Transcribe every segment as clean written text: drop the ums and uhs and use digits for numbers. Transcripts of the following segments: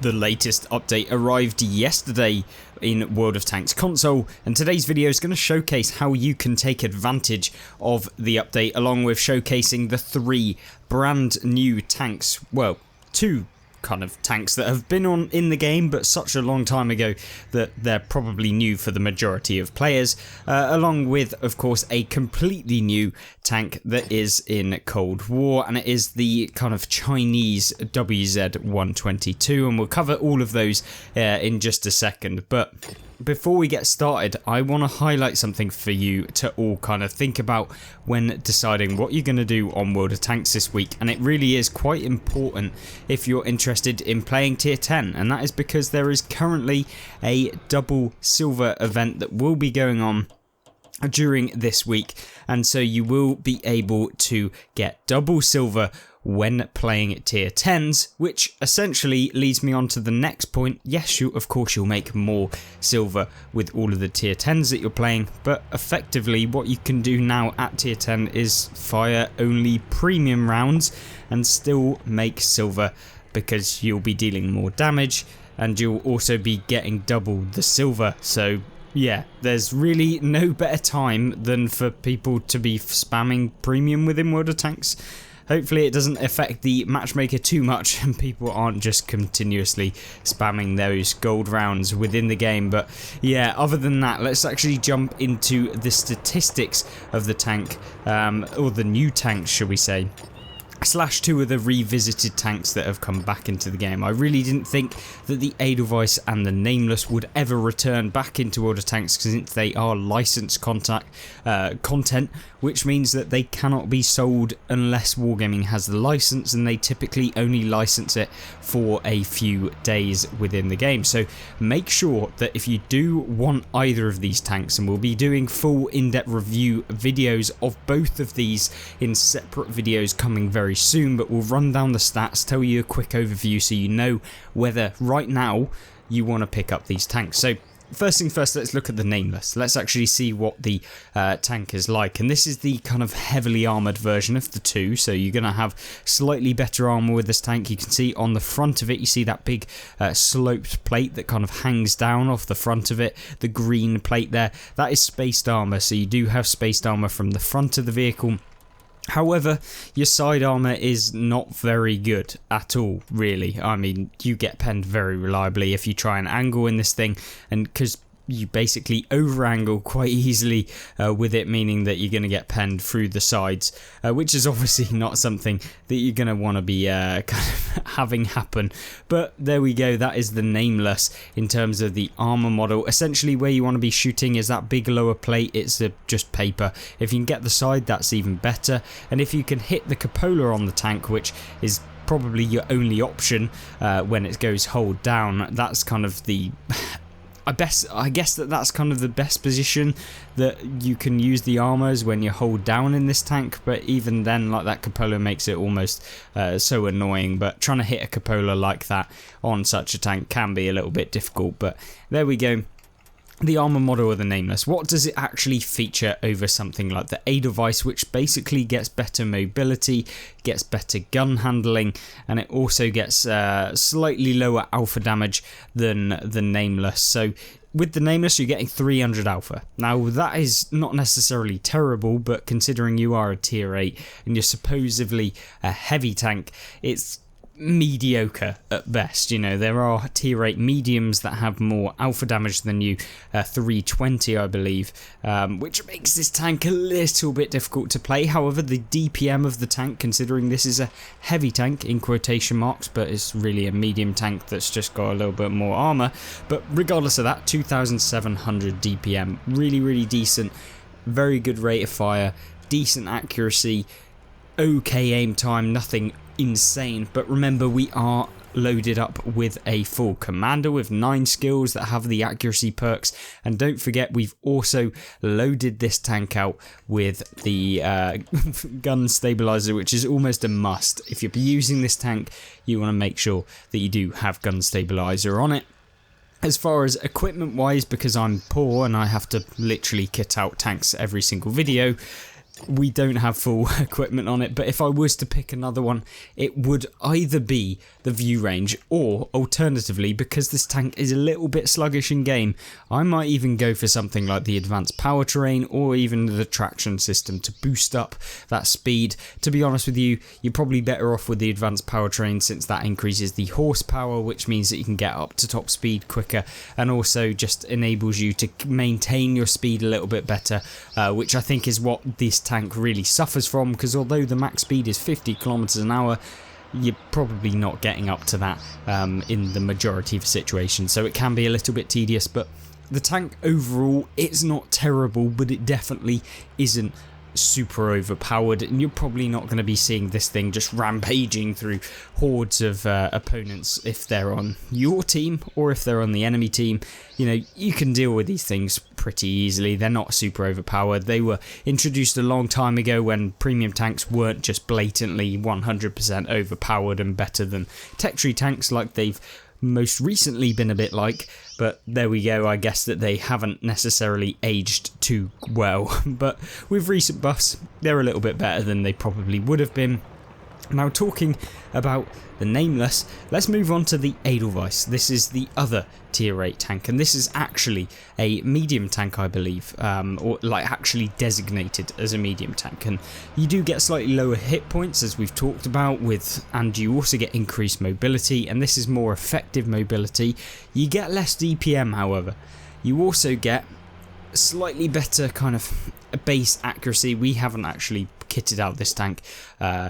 The latest update arrived yesterday in World of Tanks console, and today's video is going to showcase how you can take advantage of the update, along with showcasing the 3 brand new tanks, well, 2 kind of tanks that have been in the game but such a long time ago that they're probably new for the majority of players, along with of course a completely new tank that is in Cold War, and it is the kind of Chinese WZ-122, and we'll cover all of those in just a second. But before we get started, I want to highlight something for you to all kind of think about when deciding what you're going to do on World of Tanks this week, and it really is quite important if you're interested in playing tier 10, and that is because there is currently a double silver event that will be going on during this week, and so you will be able to get double silver when playing tier 10s, which essentially leads me on to the next point. Yes, of course you'll make more silver with all of the tier 10s that you're playing, but effectively what you can do now at tier 10 is fire only premium rounds and still make silver, because you'll be dealing more damage and you'll also be getting double the silver. So yeah, there's really no better time than for people to be spamming premium within World of Tanks. Hopefully it doesn't affect the matchmaker too much and people aren't just continuously spamming those gold rounds within the game. But yeah, other than that, let's actually jump into the statistics of the tank, or the new tanks, shall we say, / 2 of the revisited tanks that have come back into the game. I really didn't think that the Edelweiss and the Nameless would ever return back into World of Tanks, since they are licensed content, which means that they cannot be sold unless Wargaming has the license, and they typically only license it for a few days within the game. So make sure that if you do want either of these tanks, and we'll be doing full in-depth review videos of both of these in separate videos coming very soon, but we'll run down the stats, tell you a quick overview so you know whether right now you want to pick up these tanks. So first thing first, let's look at the Nameless. Let's actually see what the tank is like, and this is the kind of heavily armoured version of the 2, so you're going to have slightly better armour with this tank. You can see on the front of it, you see that big sloped plate that kind of hangs down off the front of it, the green plate there, that is spaced armour, so you do have spaced armour from the front of the vehicle. However, your side armour is not very good at all, really. I mean, you get penned very reliably if you try and angle in this thing, and because you basically over-angle quite easily with it, meaning that you're going to get penned through the sides, which is obviously not something that you're going to want to be kind of having happen. But there we go, that is the Nameless in terms of the armor model. Essentially where you want to be shooting is that big lower plate. It's just paper. If you can get the side, that's even better, and if you can hit the cupola on the tank, which is probably your only option when it goes hold down, that's kind of the I guess that's kind of the best position that you can use the armors when you hold down in this tank, but even then, like, that cupola makes it almost so annoying. But trying to hit a cupola like that on such a tank can be a little bit difficult. But there we go. The armor model of the Nameless. What does it actually feature over something like the Edelweiss, which basically gets better mobility, gets better gun handling, and it also gets slightly lower alpha damage than the Nameless. So with the Nameless, you're getting 300 alpha. Now, that is not necessarily terrible, but considering you are a tier 8 and you're supposedly a heavy tank, it's mediocre at best. You know, there are tier 8 mediums that have more alpha damage than you, 320 I believe, which makes this tank a little bit difficult to play. However, the DPM of the tank, considering this is a heavy tank in quotation marks, but it's really a medium tank that's just got a little bit more armor, but regardless of that, 2700 DPM, really decent, very good rate of fire, decent accuracy, okay aim time, nothing insane. But remember, we are loaded up with a full commander with 9 skills that have the accuracy perks, and don't forget we've also loaded this tank out with the gun stabilizer, which is almost a must. If you're using this tank, you want to make sure that you do have gun stabilizer on it. As far as equipment wise, because I'm poor and I have to literally kit out tanks every single video, we don't have full equipment on it, but if I was to pick another one, it would either be the view range, or alternatively, because this tank is a little bit sluggish in game, I might even go for something like the advanced powertrain or even the traction system to boost up that speed. To be honest with you, you're probably better off with the advanced powertrain, since that increases the horsepower, which means that you can get up to top speed quicker, and also just enables you to maintain your speed a little bit better, which I think is what this tank really suffers from, because although the max speed is 50 kilometers an hour, you're probably not getting up to that in the majority of situations, so it can be a little bit tedious. But the tank overall, it's not terrible, but it definitely isn't super overpowered, and you're probably not going to be seeing this thing just rampaging through hordes of opponents if they're on your team or if they're on the enemy team. You know, you can deal with these things pretty easily. They're not super overpowered. They were introduced a long time ago when premium tanks weren't just blatantly 100% overpowered and better than tech tree tanks like they've most recently been a bit like, but there we go. I guess that they haven't necessarily aged too well, but with recent buffs, they're a little bit better than they probably would have been. Now, talking about the Nameless, let's move on to the Edelweiss. This is the other tier 8 tank, and this is actually a medium tank, I believe, or like actually designated as a medium tank, and you do get slightly lower hit points, as we've talked about, and you also get increased mobility, and this is more effective mobility. You get less DPM, however. You also get slightly better kind of base accuracy. We haven't actually kitted out this tank,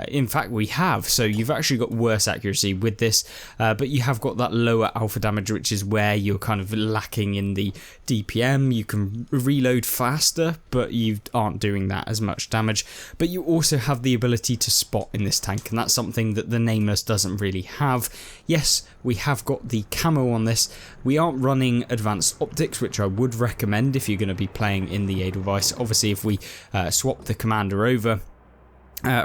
in fact we have, so you've actually got worse accuracy with this, but you have got that lower alpha damage, which is where you're kind of lacking in the DPM. You can reload faster, but you aren't doing that as much damage, but you also have the ability to spot in this tank, and that's something that the Nameless doesn't really have. Yes, we have got the camo on this. We aren't running advanced optics, which I would recommend if you're going to be playing in the Edelweiss. Obviously, if we swap the commander over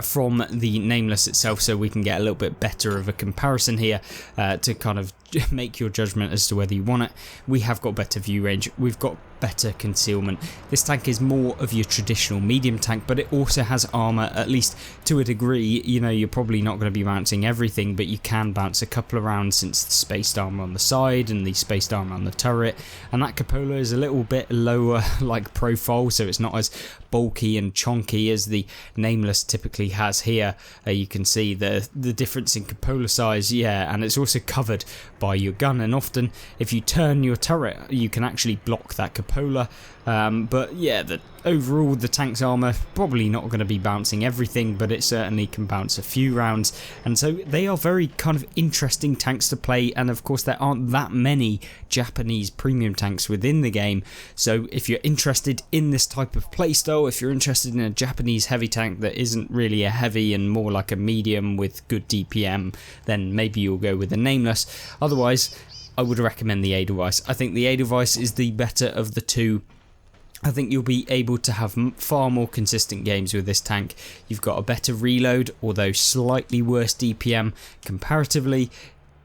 from the Nameless itself, so we can get a little bit better of a comparison here to kind of make your judgment as to whether you want it. We have got better view range, we've got better concealment. This tank is more of your traditional medium tank, but it also has armor, at least to a degree. You know, you're probably not going to be bouncing everything, but you can bounce a couple of rounds, since the spaced armor on the side and the spaced armor on the turret, and that cupola is a little bit lower like profile, so it's not as bulky and chonky as the Nameless typically has here. You can see the difference in cupola size, yeah, and it's also covered by your gun, and often if you turn your turret you can actually block that cupola. But yeah, overall the tank's armor probably not going to be bouncing everything, but it certainly can bounce a few rounds, and so they are very kind of interesting tanks to play. And of course there aren't that many Japanese premium tanks within the game, so if you're interested in this type of playstyle, if you're interested in a Japanese heavy tank that isn't really a heavy and more like a medium with good DPM, then maybe you'll go with the Nameless. Otherwise, I would recommend the Edelweiss. I think the Edelweiss is the better of the two. I think you'll be able to have far more consistent games with this tank. You've got a better reload, although slightly worse DPM comparatively.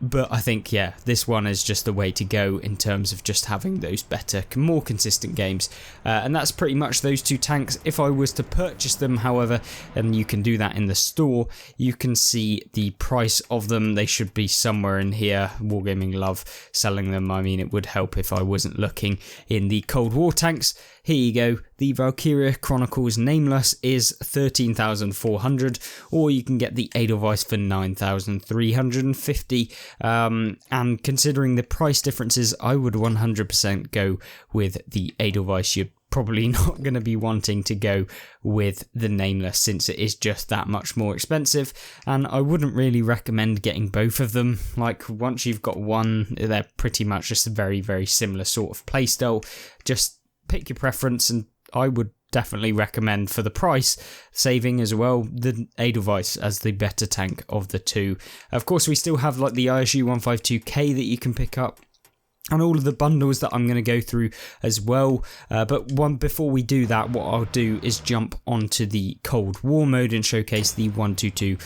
But I think, yeah, this one is just the way to go in terms of just having those better, more consistent games. And that's pretty much those two tanks. If I was to purchase them, however, and you can do that in the store, you can see the price of them. They should be somewhere in here. Wargaming love selling them. I mean, it would help if I wasn't looking in the Cold War tanks. Here you go. The Valkyria Chronicles Nameless is 13,400, or you can get the Edelweiss for 9,350. And considering the price differences, I would 100% go with the Edelweiss. You're probably not going to be wanting to go with the Nameless, since it is just that much more expensive, and I wouldn't really recommend getting both of them. Like, once you've got one, they're pretty much just a very, very similar sort of playstyle. Just pick your preference, and I would definitely recommend, for the price saving as well, the Edelweiss as the better tank of the two. Of course, we still have like the ISU 152K that you can pick up, and all of the bundles that I'm going to go through as well. But before we do that, what I'll do is jump onto the Cold War mode and showcase the 122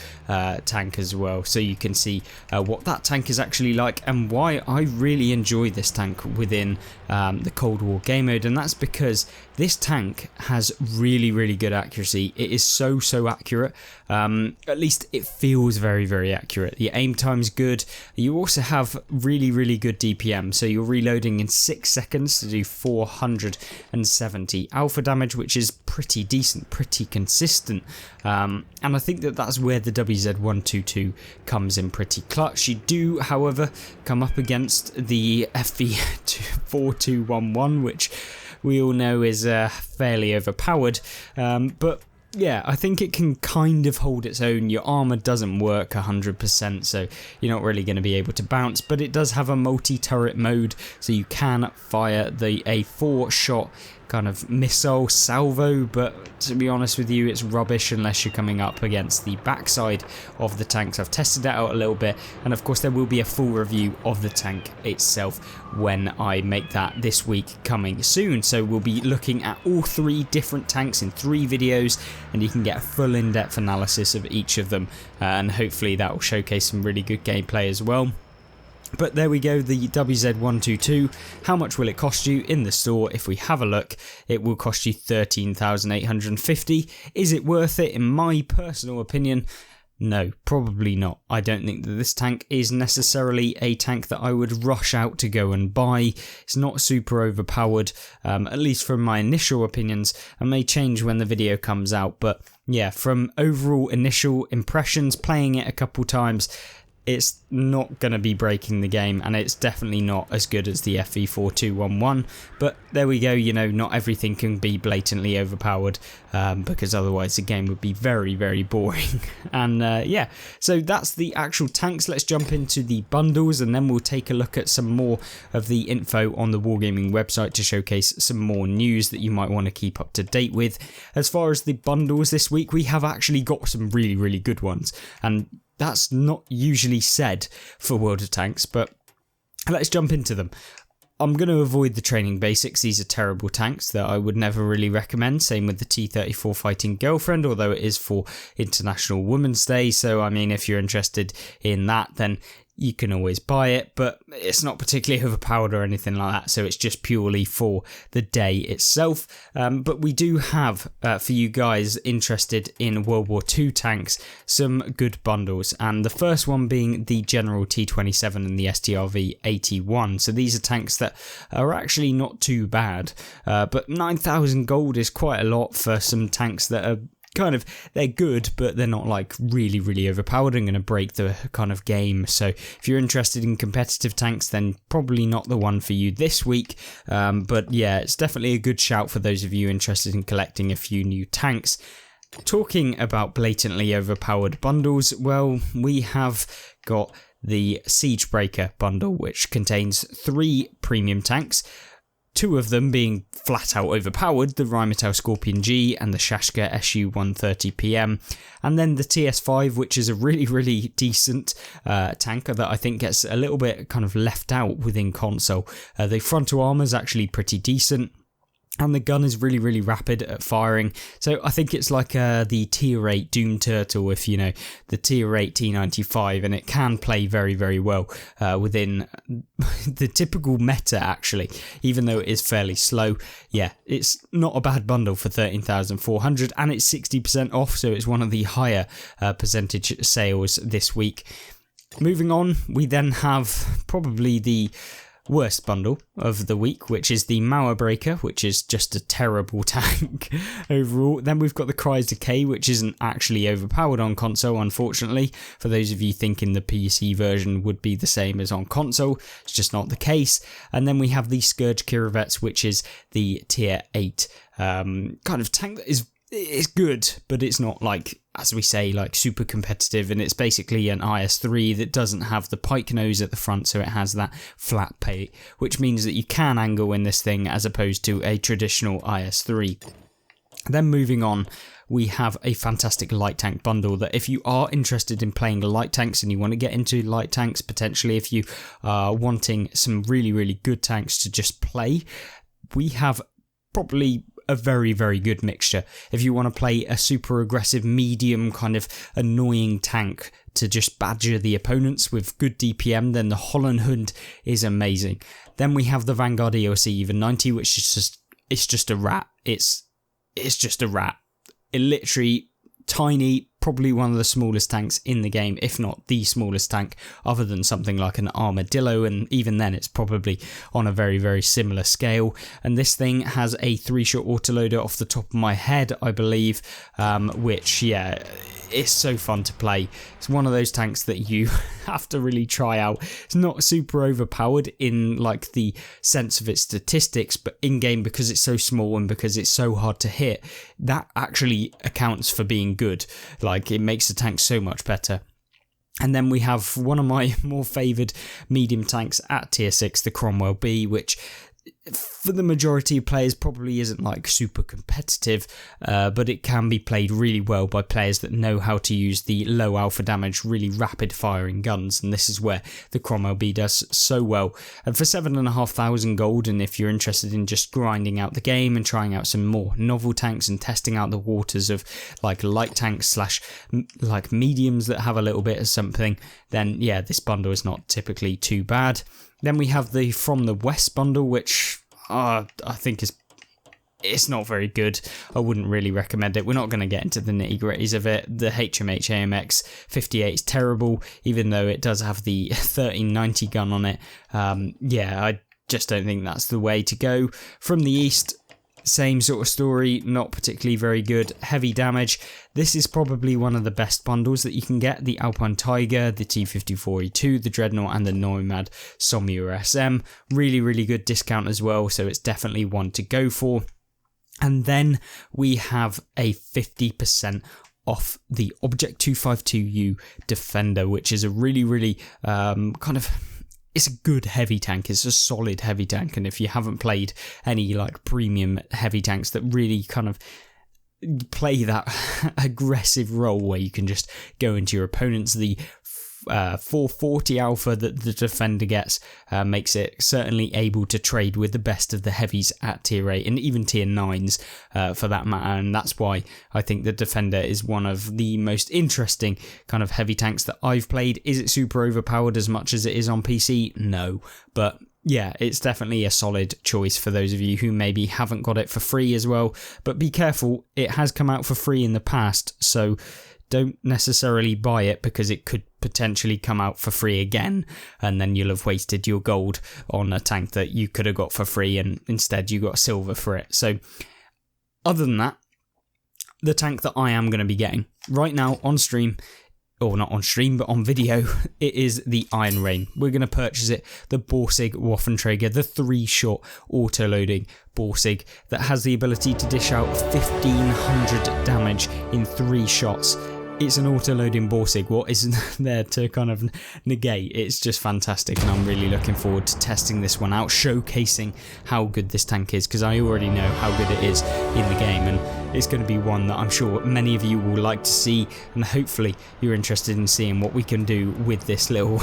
tank as well, so you can see what that tank is actually like and why I really enjoy this tank within the Cold War game mode. And that's because this tank has really good accuracy. It is so accurate. At least it feels very accurate. The aim time's good. You also have really good DPM, so you're reloading in 6 seconds to do 470 alpha damage, which is pretty decent, pretty consistent. And I think that's where the WZ122 comes in pretty clutch. You do, however, come up against the FV4211, which we all know is fairly overpowered, but yeah, I think it can kind of hold its own. Your armor doesn't work 100%, so you're not really going to be able to bounce, but it does have a multi-turret mode, so you can fire a 4-shot kind of missile salvo, but to be honest with you, it's rubbish unless you're coming up against the backside of the tanks. I've tested that out a little bit, and of course there will be a full review of the tank itself when I make that this week, coming soon. So we'll be looking at all 3 different tanks in 3 videos, and you can get a full in-depth analysis of each of them, and hopefully that will showcase some really good gameplay as well. But there we go, the WZ122. How much will it cost you in the store? If we have a look, it will cost you 13,850. Is it worth it? In my personal opinion, no, probably not. I don't think that this tank is necessarily a tank that I would rush out to go and buy. It's not super overpowered, at least from my initial opinions, and may change when the video comes out. But yeah, from overall initial impressions, playing it a couple times, it's not going to be breaking the game, and it's definitely not as good as the FV4211, but there we go. You know, not everything can be blatantly overpowered, because otherwise the game would be very boring. And yeah, so that's the actual tanks. Let's jump into the bundles, and then we'll take a look at some more of the info on the Wargaming website to showcase some more news that you might want to keep up to date with. As far as the bundles this week, we have actually got some really good ones, and that's not usually said for World of Tanks, but let's jump into them. I'm going to avoid the training basics. These are terrible tanks that I would never really recommend. Same with the T-34 Fighting Girlfriend, although it is for International Women's Day. So, I mean, if you're interested in that, then you can always buy it, but it's not particularly overpowered or anything like that, so it's just purely for the day itself. But we do have, for you guys interested in World War II tanks, some good bundles, and the first one being the General T-27 and the STRV-81. So these are tanks that are actually not too bad, but 9,000 gold is quite a lot for some tanks that are they're good, but they're not like really overpowered and going to break the kind of game. So if you're interested in competitive tanks, then probably not the one for you this week. But yeah, it's definitely a good shout for those of you interested in collecting a few new tanks. Talking about blatantly overpowered bundles, well, we have got the Siegebreaker bundle, which contains 3 premium tanks. 2 of them being flat out overpowered, the Rheinmetall Scorpion G and the Shashka SU-130 PM, and then the TS5, which is a really decent tanker that I think gets a little bit kind of left out within console. The frontal armor is actually pretty decent, and the gun is really rapid at firing. So I think it's like the Tier 8 Doom Turtle, if you know, the Tier 8 T95, and it can play very well within the typical meta, actually, even though it is fairly slow. Yeah, it's not a bad bundle for 13,400, and it's 60% off, so it's one of the higher percentage sales this week. Moving on, we then have probably the worst bundle of the week, which is the Mauerbreaker, which is just a terrible tank overall. Then we've got the Chrysler K, which isn't actually overpowered on console, unfortunately. For those of you thinking the PC version would be the same as on console, it's just not the case. And then we have the Scourge Kirovets, which is the Tier 8 kind of tank that is good, but it's not, like, as we say, like super competitive, and it's basically an IS-3 that doesn't have the pike nose at the front, so it has that flat pay, which means that you can angle in this thing as opposed to a traditional IS-3. Then moving on, we have a fantastic light tank bundle that if you are interested in playing light tanks and you want to get into light tanks, potentially if you are wanting some really, really good tanks to just play, we have probably a very, very good mixture. If you want to play a super aggressive, medium kind of annoying tank to just badger the opponents with good DPM, then the Holland Hund is amazing. Then we have the Vanguard EOC Even 90, which is just a rat. It's just a rat. It literally tiny, probably one of the smallest tanks in the game, if not the smallest tank, other than something like an Armadillo, and even then it's probably on a very, very similar scale. And this thing has a 3-shot autoloader off the top of my head, I believe, which, yeah, it's so fun to play. It's one of those tanks that you have to really try out. It's not super overpowered in like the sense of its statistics, but in game, because it's so small and because it's so hard to hit, that actually accounts for being good. Like, it makes the tank so much better. And then we have one of my more favoured medium tanks at tier 6, the Cromwell B, which for the majority of players probably isn't like super competitive, but it can be played really well by players that know how to use the low alpha damage, really rapid firing guns, and this is where the Cromwell B does so well. And for 7,500 gold, and if you're interested in just grinding out the game and trying out some more novel tanks and testing out the waters of like light tanks slash like mediums that have a little bit of something, then yeah, this bundle is not typically too bad. Then we have the From the West bundle, which I think it's not very good. I wouldn't really recommend it. We're not going to get into the nitty gritties of it. The HMH AMX 58 is terrible, even though it does have the 1390 gun on it. Yeah, I just don't think that's the way to go. From the East, same sort of story, not particularly very good. Heavy damage. This is probably one of the best bundles that you can get. The Alpine Tiger, the T54E2, the Dreadnought, and the Nomad Sommier SM. Really, really good discount as well, so it's definitely one to go for. And then we have a 50% off the Object 252U Defender, which is a really, really kind of... It's a good heavy tank, it's a solid heavy tank, and if you haven't played any like premium heavy tanks that really kind of play that aggressive role where you can just go into your opponents, the 440 alpha that the Defender gets makes it certainly able to trade with the best of the heavies at tier 8 and even tier 9s for that matter, and that's why I think the Defender is one of the most interesting kind of heavy tanks that I've played. Is it super overpowered as much as it is on PC? No, but yeah, it's definitely a solid choice for those of you who maybe haven't got it for free as well, but be careful, it has come out for free in the past, so don't necessarily buy it because it could potentially come out for free again, and then you'll have wasted your gold on a tank that you could have got for free and instead you got silver for it. So other than that, the tank that I am going to be getting right now on stream, or not on stream but on video, it is the Iron Rain. We're going to purchase it, the Borsig Waffenträger, the 3-shot auto-loading Borsig that has the ability to dish out 1500 damage in 3 shots. It's an auto-loading Borsig. What is there to kind of negate? It's just fantastic, and I'm really looking forward to testing this one out, showcasing how good this tank is, because I already know how good it is in the game, and it's going to be one that I'm sure many of you will like to see, and hopefully you're interested in seeing what we can do with this little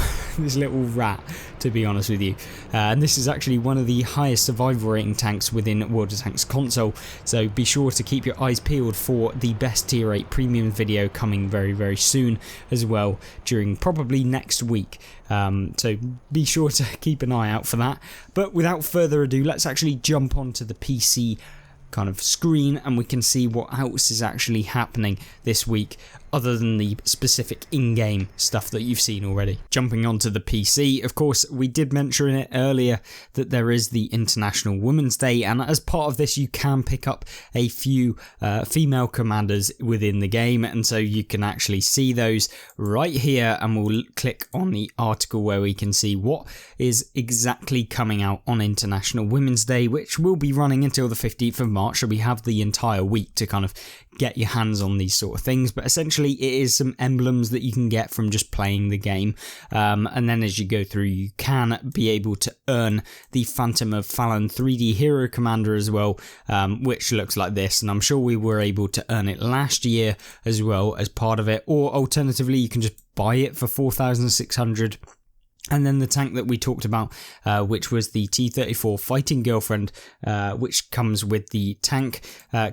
rat, to be honest with you. And this is actually one of the highest survival rating tanks within World of Tanks console, so be sure to keep your eyes peeled for the best tier 8 premium video coming very, very soon as well, during probably next week. So be sure to keep an eye out for that. But without further ado, let's actually jump onto the PC kind of screen and we can see what else is actually happening this week other than the specific in-game stuff that you've seen already. Jumping onto the PC, of course, we did mention it earlier that there is the International Women's Day, and as part of this you can pick up a few female commanders within the game, and so you can actually see those right here, and we'll click on the article where we can see what is exactly coming out on International Women's Day, which will be running until the 15th of March, so we have the entire week to kind of get your hands on these sort of things. But essentially essentially it is some emblems that you can get from just playing the game, and then as you go through you can be able to earn the Phantom of Fallon 3D Hero Commander as well, which looks like this, and I'm sure we were able to earn it last year as well as part of it, or alternatively you can just buy it for 4,600. And then the tank that we talked about, which was the T-34 Fighting Girlfriend, which comes with the tank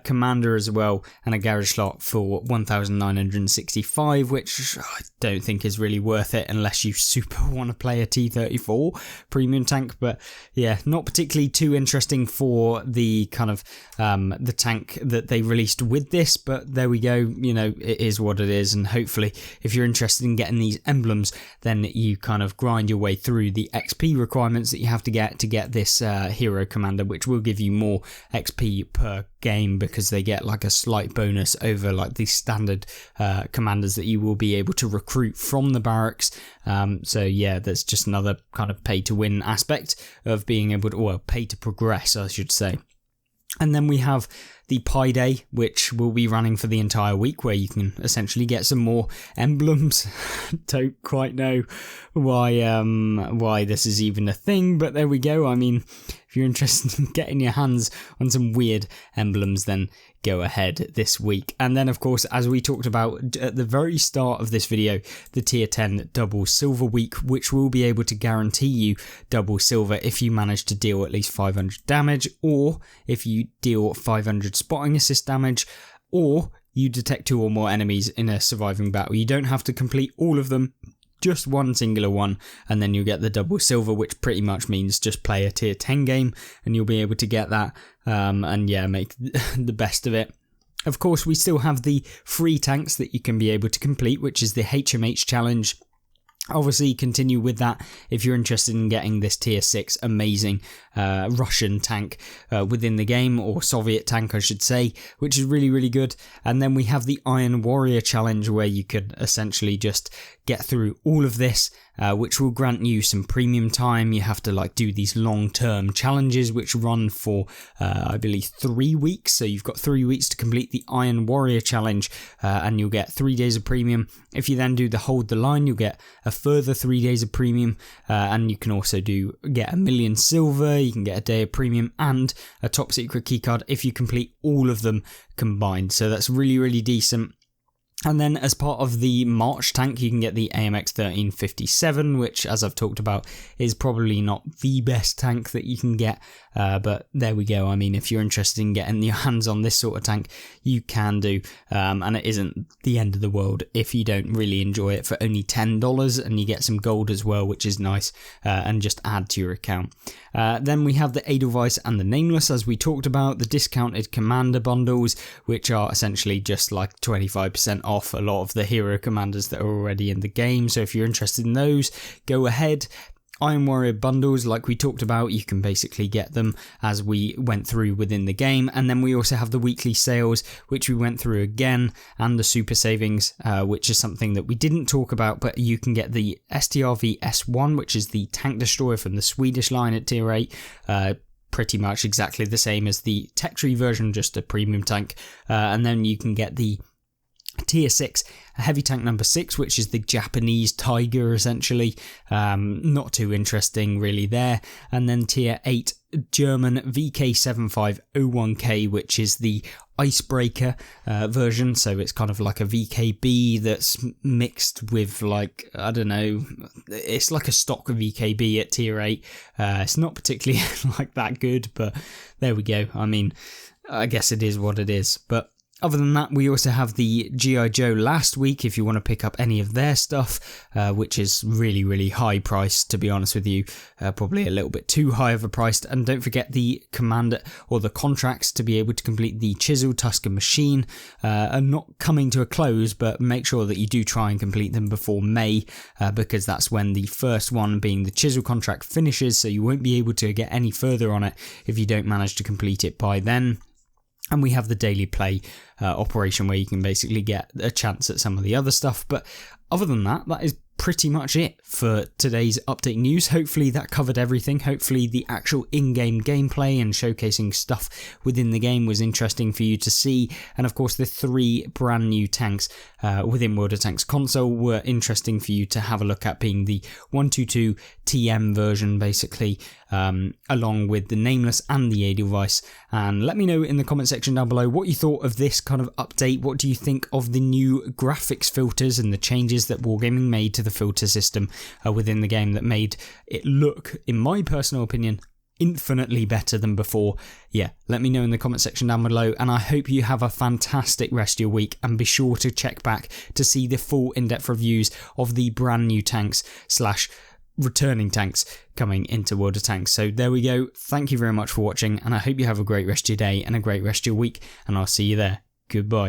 commander as well, and a garage slot for 1,965, which I don't think is really worth it unless you super want to play a T-34 premium tank. But yeah, not particularly too interesting for the kind of the tank that they released with this, but there we go, you know, it is what it is, and hopefully if you're interested in getting these emblems, then you kind of grind your way through the XP requirements that you have to get this hero commander, which will give you more XP per game because they get like a slight bonus over like the standard commanders that you will be able to recruit from the barracks. So yeah, there's just another kind of pay to win aspect of being able to, well, pay to progress, I should say. And then we have the Pi Day, which will be running for the entire week, where you can essentially get some more emblems. Don't quite know why this is even a thing, but there we go. I mean, if you're interested in getting your hands on some weird emblems, then go ahead this week. And then, of course, as we talked about at the very start of this video, the tier 10 double silver week, which will be able to guarantee you double silver if you manage to deal at least 500 damage, or if you deal 500 spotting assist damage, or you detect 2 or more enemies in a surviving battle. You don't have to complete all of them, just one singular one, and then you'll get the double silver, which pretty much means just play a tier 10 game and you'll be able to get that, and yeah, make the best of it. Of course, we still have the free tanks that you can be able to complete, which is the HMH challenge. Obviously, continue with that if you're interested in getting this tier 6 amazing Russian tank within the game, or Soviet tank I should say, which is really, really good. And then we have the Iron Warrior challenge, where you could essentially just get through all of this, which will grant you some premium time. You have to like do these long-term challenges which run for I believe 3 weeks, so you've got 3 weeks to complete the Iron Warrior challenge, and you'll get 3 days of premium. If you then do the Hold the Line, you'll get a further 3 days of premium, and you can also get 1 million silver, you can get a day of premium and a top secret keycard if you complete all of them combined, so that's really, really decent. And then as part of the March tank, you can get the AMX 1357, which, as I've talked about, is probably not the best tank that you can get, but there we go. I mean, if you're interested in getting your hands on this sort of tank, you can do, and it isn't the end of the world if you don't really enjoy it for only $10, and you get some gold as well, which is nice, and just add to your account. Then we have the Edelweiss and the Nameless, as we talked about, the discounted commander bundles, which are essentially just like 25% off a lot of the hero commanders that are already in the game. So if you're interested in those, go ahead. Iron Warrior bundles, like we talked about, you can basically get them as we went through within the game. And then we also have the weekly sales, which we went through again, and the super savings, which is something that we didn't talk about, but you can get the STRV S1, which is the tank destroyer from the Swedish line at tier 8, pretty much exactly the same as the tech tree version, just a premium tank. And then you can get the tier 6 heavy tank number 6, which is the Japanese Tiger essentially, not too interesting really there. And then tier 8 German VK7501K, which is the icebreaker version, so it's kind of like a VKB that's mixed with, like, I don't know, it's like a stock VKB at tier 8. It's not particularly like that good, but there we go. I mean, I guess it is what it is. But other than that, we also have the G.I. Joe last week, if you want to pick up any of their stuff, which is really, really high priced, to be honest with you, probably a little bit too high of a price. And don't forget the commander or the contracts to be able to complete the Chisel Tusken Machine are not coming to a close, but make sure that you do try and complete them before May, because that's when the first one, being the Chisel contract, finishes, so you won't be able to get any further on it if you don't manage to complete it by then. And we have the daily play operation, where you can basically get a chance at some of the other stuff. But other than that, that is pretty much it for today's update news. Hopefully that covered everything. Hopefully the actual in-game gameplay and showcasing stuff within the game was interesting for you to see. And of course the 3 brand new tanks within World of Tanks console were interesting for you to have a look at, being the 122 TM version basically, along with the Nameless and the Edelweiss. And let me know in the comment section down below what you thought of this kind of update. What do you think of the new graphics filters and the changes that Wargaming made to the filter system within the game that made it look, in my personal opinion, infinitely better than before? Yeah, let me know in the comment section down below, and I hope you have a fantastic rest of your week, and be sure to check back to see the full in-depth reviews of the brand new tanks / returning tanks coming into World of Tanks. So there we go. Thank you very much for watching, and I hope you have a great rest of your day and a great rest of your week, and I'll see you there. Goodbye.